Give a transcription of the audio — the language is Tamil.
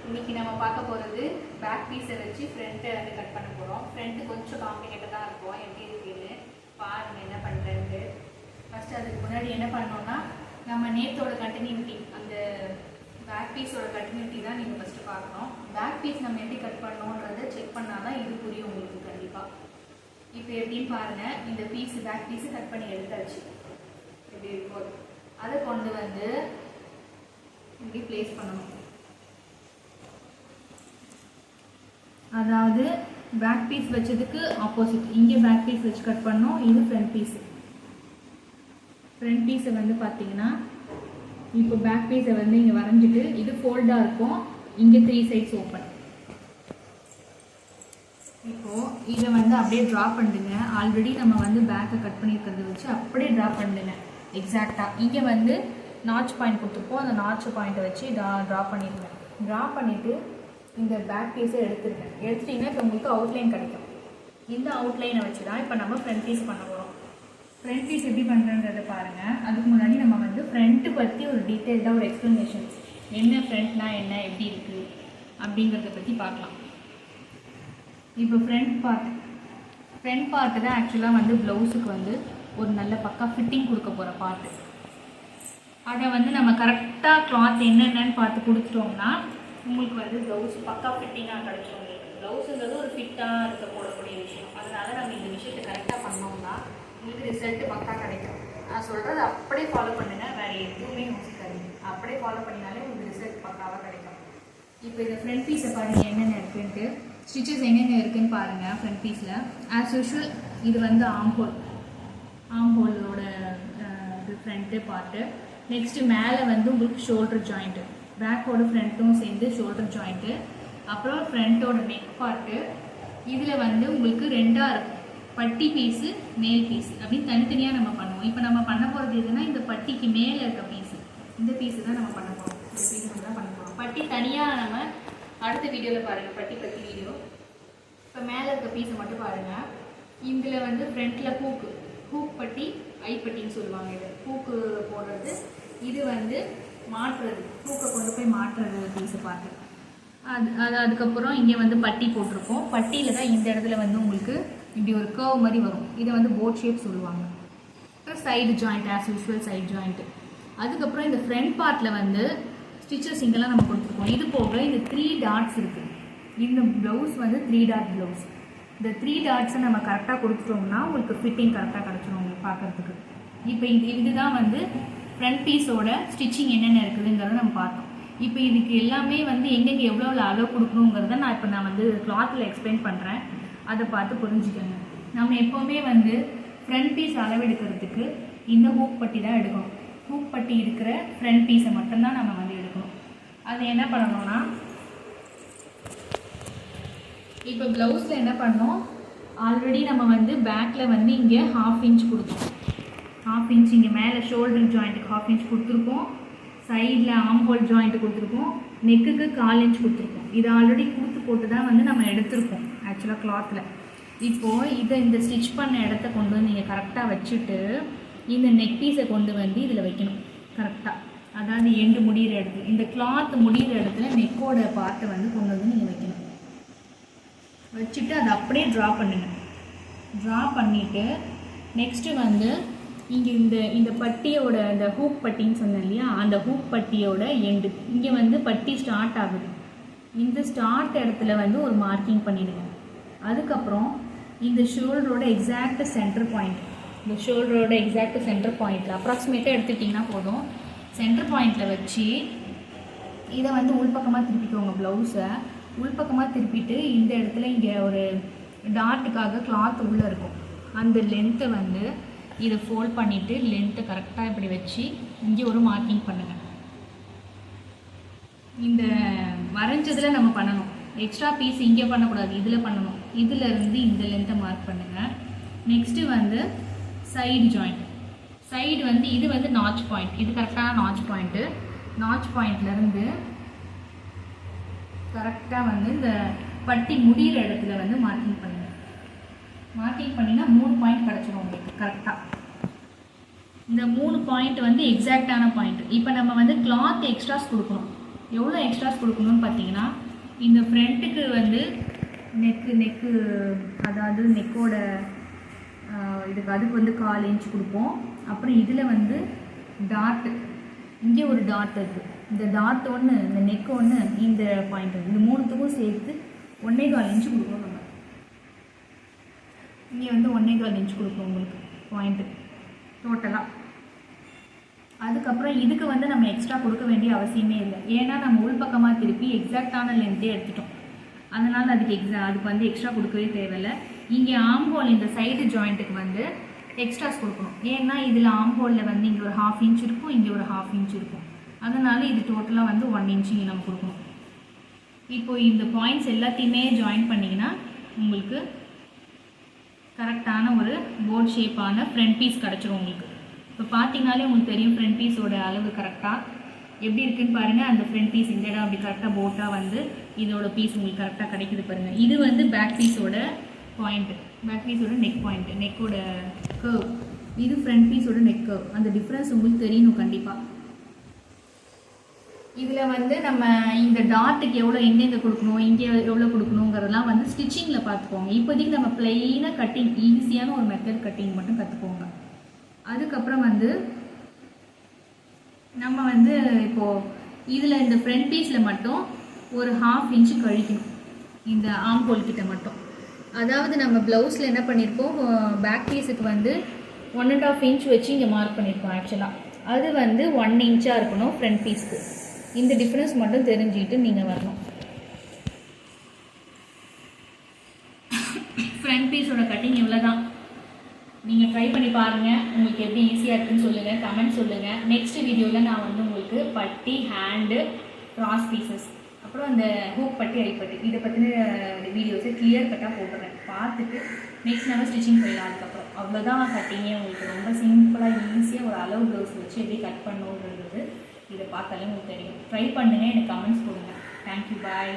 இன்னைக்கு நம்ம பார்க்க போகிறது பேக் பீஸை வச்சு ஃப்ரண்ட்டை வந்து கட் பண்ண போகிறோம். ஃப்ரண்ட்டு கொஞ்சம் காம்ப்ளிகேட்டாக தான் இருக்கும். எப்படி இருக்குன்னு பாருங்கள் என்ன பண்ணுறேன்ட்டு. ஃபஸ்ட்டு அதுக்கு முன்னாடி என்ன பண்ணோன்னா நம்ம நேத்தோட கண்டினியூட்டி, அந்த பேக் பீஸோட கண்டினியூட்டி தான் நீங்கள் ஃபஸ்ட்டு பார்க்கணும். பேக் பீஸ் நம்ம எப்படி கட் பண்ணோன்றதை செக் பண்ணால் தான் இது புரியும் உங்களுக்கு கண்டிப்பாக. இப்போ எப்படின்னு பாருங்கள், இந்த பீஸு பேக் பீஸு கட் பண்ணி எடுத்தாச்சு. எப்படி இருக்கும் அதை கொண்டு வந்து இப்படி ப்ளேஸ் பண்ணணும். அதாவது பேக் பீஸ் வச்சதுக்கு ஆப்போசிட் இங்கே பேக் பீஸ் வச்சு கட் பண்ணோம். இது ஃப்ரண்ட் பீஸு. ஃப்ரண்ட் பீஸை வந்து பார்த்தீங்கன்னா இப்போ பேக் பீஸை வந்து இங்கே வரைஞ்சிட்டு இது ஃபோல்டாக இருக்கும். இங்கே 3 சைட்ஸ் ஓப்பன். இப்போது இதை வந்து அப்படியே ட்ரா பண்ணுங்க. ஆல்ரெடி நம்ம வந்து பேக்கை கட் பண்ணியிருக்கிறத வச்சு அப்படியே ட்ரா பண்ணுங்க எக்ஸாக்டாக. இங்கே வந்து நாட்ச் பாயிண்ட் கொடுத்துருப்போம். அந்த நாட்ச் பாயிண்ட்டை வச்சு ட்ரா பண்ணிடுங்க. ட்ரா பண்ணிவிட்டு இந்த பேக் பீஸை எடுத்துட்டிங்கன்னா இப்போ உங்களுக்கு அவுட்லைன் கிடைக்கும். இந்த அவுட்லைனை வச்சு தான் இப்போ நம்ம ஃப்ரண்ட் பீஸ் பண்ண போகிறோம். ஃப்ரண்ட் பீஸ் எப்படி பண்ணுறன்றதை பாருங்கள். அதுக்கு முன்னாடி நம்ம வந்து ஃப்ரண்ட்டு பற்றி ஒரு டீட்டெயில்டாக ஒரு எக்ஸ்ப்ளனேஷன், என்ன ஃப்ரண்ட்னா என்ன, எப்படி இருக்குது அப்படிங்கிறத பற்றி பார்க்கலாம். இப்போ ஃப்ரண்ட் பார்ட்டு தான் ஆக்சுவலாக வந்து ப்ளவுஸுக்கு வந்து ஒரு நல்ல பக்கா ஃபிட்டிங் கொடுக்க போகிற பார்ட்டு. அதை வந்து நம்ம கரெக்டாக கிளாத் என்னென்னு பார்த்து கொடுத்துட்டோம்னா உங்களுக்கு வந்து ப்ளவுஸ் பக்கா ஃபிட்டிங்காக கிடைச்சிடும். உங்களுக்கு ப்ளவுஸுங்கிறது ஒரு ஃபிட்டாக இருக்க போடக்கூடிய விஷயம். அதனால் நம்ம இந்த விஷயத்தை கரெக்டாக பண்ணோம்னா உங்களுக்கு ரிசல்ட்டு பக்கா கிடைக்கும். நான் சொல்கிறது அப்படியே ஃபாலோ பண்ணுங்கள், வேறு எதுவுமே யோசிக்காதீங்க. அப்படியே ஃபாலோ பண்ணினாலே உங்களுக்கு ரிசல்ட் பக்காவாக கிடைக்கும். இப்போ இந்த ஃப்ரண்ட் பீஸை பாருங்கள் என்னென்ன இருக்குன்ட்டு, ஸ்டிச்சஸ் என்னென்ன இருக்குதுன்னு பாருங்கள். ஃப்ரண்ட் பீஸில் ஆஸ் யூஷுவல் இது வந்து ஆம்ஹோலோட இது ஃப்ரண்ட்டு பார்ட்டு. நெக்ஸ்ட்டு மேலே வந்து உங்களுக்கு ஷோல்டர் ஜாயிண்ட்டு, பேக்கோட ஃப்ரண்ட்டும் சேர்ந்து ஷோல்டர் ஜாயிண்ட்டு. அப்புறம் ஃப்ரண்ட்டோட நெக் பார்ட்டு. இதில் வந்து உங்களுக்கு 2ஆக இருக்கும், பட்டி பீஸு மேல் பீஸ் அப்படின்னு தனித்தனியாக நம்ம பண்ணுவோம். இப்போ நம்ம பண்ண போகிறது எதுனா இந்த பட்டிக்கு மேலே இருக்க பீஸு, இந்த பீஸு தான் நம்ம பண்ண போகிறோம். இந்த பீஸ் நம்ம தான் பண்ண போகிறோம். பட்டி தனியாக நம்ம அடுத்த வீடியோவில் பாருங்கள், பட்டி வீடியோ. இப்போ மேலே இருக்க பீஸை மட்டும் பாருங்கள். இதில் வந்து ஃப்ரண்ட்டில் ஹூக் பட்டி, ஐப்பட்டின்னு சொல்லுவாங்க. இது ஹூக்கு போடுறது, இது வந்து மாட்டுறது, ஹூக்கை கொண்டு போய் மாட்டுறது பீஸை பார்த்து. அதுக்கப்புறம் இங்கே வந்து பட்டி போட்டிருக்கோம். பட்டியில் தான் இந்த இடத்துல வந்து உங்களுக்கு இப்படி ஒரு கர்வ் மாதிரி வரும். இதை வந்து போட் ஷேப் சொல்லுவாங்க. அப்புறம் side joint, as usual side joint. அதுக்கப்புறம் இந்த ஃப்ரண்ட் பார்ட்டில் வந்து ஸ்டிச்சஸ் இங்கெல்லாம் நம்ம கொடுத்துருக்கோம். இது போக இந்த 3 டாட்ஸ் இருக்குது. இந்த ப்ளவுஸ் வந்து 3 டாட் ப்ளவுஸ். இந்த 3 டாட்ஸை நம்ம கரெக்டாக கொடுத்துட்டோம்னா உங்களுக்கு ஃபிட்டிங் கரெக்டாக கிடச்சிடும் உங்களுக்கு பார்க்குறதுக்கு. இப்போ இதுதான் வந்து ஃப்ரண்ட் பீஸோட ஸ்டிச்சிங் என்னென்ன இருக்குதுங்கிறத நம்ம பார்த்தோம். இப்போ இதுக்கு எல்லாமே வந்து எங்கெங்கே எவ்வளோ அளவு கொடுக்கணுங்கிறத நான் வந்து கிளாத்தில் எக்ஸ்பிளைன் பண்ணுறேன். அதை பார்த்து புரிஞ்சுக்கோங்க. நம்ம எப்போவுமே வந்து ஃப்ரண்ட் பீஸ் அளவெடுக்கிறதுக்கு இந்த ஹூக் பட்டி தான் எடுக்கணும். ஹூக் பட்டி இருக்கிற ஃப்ரண்ட் பீஸை மட்டும்தான் நம்ம வந்து எடுக்கணும். அது என்ன பண்ணணும்னா, இப்போ ப்ளவுஸில் என்ன பண்ணோம், ஆல்ரெடி நம்ம வந்து பேக்கில் வந்து இங்கே 1/2 இன்ச் கொடுத்தோம். 1/2 இன்ச் இங்கே மேலே ஷோல்டர் ஜாயிண்ட்டுக்கு 1/2 இன்ச் கொடுத்துருக்கோம். சைடில் ஆம்ஹோல் ஜாயிண்ட்டு கொடுத்துருக்கோம். நெக்குக்கு 1/4 இன்ச் கொடுத்துருக்கோம். இது ஆல்ரெடி கொடுத்து போட்டு தான் வந்து நம்ம எடுத்துருக்கோம் ஆக்சுவலாக கிளாத்தில். இப்போது இந்த ஸ்டிச் பண்ண இடத்த கொண்டு வந்து நீங்கள் கரெக்டாக வச்சுட்டு இந்த நெக் பீஸை கொண்டு வந்து இதில் வைக்கணும் கரெக்டாக. அதாவது எண்டு முடிகிற இடத்துல, இந்த கிளாத் முடிகிற இடத்துல நெக்கோட பார்ட்டை வந்து கொண்டு வந்து நீங்கள் வைக்கணும். வச்சுட்டு அதை அப்படியே ட்ரா பண்ணுங்கள். ட்ரா பண்ணிவிட்டு நெக்ஸ்ட்டு வந்து இங்கே இந்த பட்டியோட இந்த ஹூக் பட்டின்னு சொன்னேன் இல்லையா, அந்த ஹூக் பட்டியோட எண்டு இங்கே வந்து பட்டி ஸ்டார்ட் ஆகுது. இந்த ஸ்டார்ட் இடத்துல வந்து ஒரு மார்க்கிங் பண்ணிடுங்க. அதுக்கப்புறம் இந்த ஷோல்டரோட எக்ஸாக்ட் சென்டர் பாயிண்ட், இந்த ஷோல்டரோட எக்ஸாக்ட் சென்டர் பாயிண்டில் அப்ராக்சிமேட்டாக எடுத்துக்கிட்டிங்கன்னா போதும். சென்டர் பாயிண்டில் வச்சு இதை வந்து உள்பக்கமாக திருப்பிக்கோங்க. ப்ளவுஸை உள்பக்கமாக திருப்பிட்டு இந்த இடத்துல இங்கே ஒரு டாட்டுக்காக கிளாத் உள்ளே இருக்கும். அந்த லென்த்தை வந்து இதை ஃபோல்ட் பண்ணிவிட்டு லென்த்தை கரெக்டாக இப்படி வச்சு இங்கே ஒரு மார்க்கிங் பண்ணுங்கள். இந்த வரைஞ்சதில் நம்ம பண்ணணும். எக்ஸ்ட்ரா பீஸ் இங்கே பண்ணக்கூடாது, இதில் பண்ணணும். இதில் இருந்து இந்த லென்த்தை மார்க் பண்ணுங்கள். நெக்ஸ்ட்டு வந்து சைடு ஜாயிண்ட். சைடு வந்து இது வந்து நாட்ச் பாயிண்ட், இது கரெக்டான நாட்ச் பாயிண்ட்டு. நாட்ச் பாயிண்ட்லேருந்து கரெக்டாக வந்து இந்த பட்டி முடிகிற இடத்துல வந்து மார்க்கிங் பண்ணுங்கள். மார்க்கிங் பண்ணினா 3 பாயிண்ட் கிடச்சிடும் உங்களுக்கு கரெக்டாக. இந்த 3 பாயிண்ட் வந்து எக்ஸாக்டான பாயிண்ட். இப்போ நம்ம வந்து கிளாத் எக்ஸ்ட்ராஸ் கொடுக்கணும். எவ்வளோ எக்ஸ்ட்ராஸ் கொடுக்கணும்னு பார்த்தீங்கன்னா, இந்த ஃப்ரண்ட்டுக்கு வந்து நெக்கு அதாவது நெக்கோட இதுக்கு அதுக்கு வந்து 1/4 இன்ச் கொடுப்போம். அப்புறம் இதில் வந்து டாட்டு, இங்கே ஒரு டாட் இருக்குது, இந்த டாட் ஒன்று, இந்த நெக் ஒன்று, இந்த பாயிண்ட் ஒன்று, இந்த மூணுத்துக்கும் சேர்த்து 1/4 இன்ச் கொடுக்கணும். நம்ம இங்கே வந்து 1/4 இன்ச் கொடுப்போம் உங்களுக்கு பாயிண்ட்டு டோட்டலாக. அதுக்கப்புறம் இதுக்கு வந்து நம்ம எக்ஸ்ட்ரா கொடுக்க வேண்டிய அவசியமே இல்லை. ஏன்னா நம்ம உள்பக்கமாக திருப்பி எக்ஸாக்டான லென்த்தே எடுத்துட்டோம். அதனால் அதுக்கு வந்து எக்ஸ்ட்ரா கொடுக்கவே தேவையில்லை. இங்கே ஆம்ஹோல் இந்த சைடு ஜாயிண்ட்டுக்கு வந்து எக்ஸ்ட்ராஸ் கொடுக்கணும். ஏன்னா இதில் ஆம்ஹோலில் வந்து இங்கே ஒரு 1/2 இன்ச் இருக்கும், இங்கே ஒரு 1/2 இன்ச் இருக்கும். அதனால் இது டோட்டலாக வந்து 1 இன்ச் இங்கே நம்ம கொடுக்கணும். இப்போது இந்த பாயிண்ட்ஸ் எல்லாத்தையுமே ஜாயின் பண்ணிங்கன்னா உங்களுக்கு கரெக்டான ஒரு போர்ட் ஷேப்பான ஃப்ரண்ட் பீஸ் கிடச்சிரும் உங்களுக்கு. இப்போ பார்த்தீங்கனாலே உங்களுக்கு தெரியும் ஃப்ரண்ட் பீஸோட அளவு கரெக்டாக எப்படி இருக்குன்னு பாருங்கள். அந்த ஃப்ரண்ட் பீஸ் இந்த இடம் அப்படி கரெக்டாக போட்டாக வந்து இதோட பீஸ் உங்களுக்கு கரெக்டாக கிடைக்குது பாருங்கள். இது வந்து பேக் பீஸோட பாயிண்ட்டு, பேக் பீஸோட நெக் பாயிண்ட்டு, நெக்கோட கர்வ். இது ஃப்ரண்ட் பீஸோட நெக் கர்வ். அந்த டிஃப்ரென்ஸ் உங்களுக்கு தெரியணும் கண்டிப்பாக. இதில் வந்து நம்ம இந்த டாட்டுக்கு எவ்வளோ எங்கெங்கே கொடுக்கணும், இங்கே எவ்வளோ கொடுக்கணுங்கிறதெல்லாம் வந்து ஸ்டிச்சிங்கில் பார்த்துக்கோங்க. இப்போதைக்கு நம்ம பிளெயினாக கட்டிங், ஈஸியான ஒரு மெத்தட் கட்டிங் மட்டும் கற்றுக்கோங்க. அதுக்கப்புறம் வந்து நம்ம வந்து இப்போது இதில் இந்த ஃப்ரண்ட் பீஸில் மட்டும் ஒரு 1/2 இன்ச்சு கழிக்கணும், இந்த ஆம்ஹோல் கிட்ட மட்டும். அதாவது நம்ம ப்ளவுஸில் என்ன பண்ணியிருப்போம், பேக் பீஸுக்கு வந்து 1.5 இன்ச் வச்சு இங்கே மார்க் பண்ணியிருப்போம். ஆக்சுவலாக அது வந்து 1 இன்ச்சாக இருக்கணும் ஃப்ரண்ட் பீஸ்க்கு. இந்த டிஃப்ரென்ஸ் மட்டும் தெரிஞ்சுக்கிட்டு நீங்கள் வரணும். ஃப்ரண்ட் பீஸோட கட்டிங் இவ்வளோ தான். நீங்கள் ட்ரை பண்ணி பாருங்கள், உங்களுக்கு எப்படி ஈஸியாக இருக்குன்னு சொல்லுங்கள், கமெண்ட் சொல்லுங்கள். நெக்ஸ்ட் வீடியோவில் நான் வந்து உங்களுக்கு பட்டி, ஹேண்டு, கிராஸ் பீசஸ், அப்புறம் அந்த ஹூக் பட்டி, ஐப்பட்டி இதை பற்றின வீடியோஸை கிளியர் கட்டாக போட்டுறேன். பார்த்துட்டு நெக்ஸ்ட் நம்ம ஸ்டிச்சிங் போயிடலாம். அதுக்கப்புறம் அவ்வளோதான் கட்டிங்கே. உங்களுக்கு ரொம்ப சிம்பிளாக ஈஸியாக ஒரு அளவு ப்ளவுஸ் வச்சு எப்படி கட் பண்ணணுன்றது இதை பார்த்தாலே உங்களுக்கு தெரியும். ட்ரை பண்ணுங்கள், எனக்கு கமெண்ட்ஸ் கொடுங்க. தேங்க்யூ, பாய்.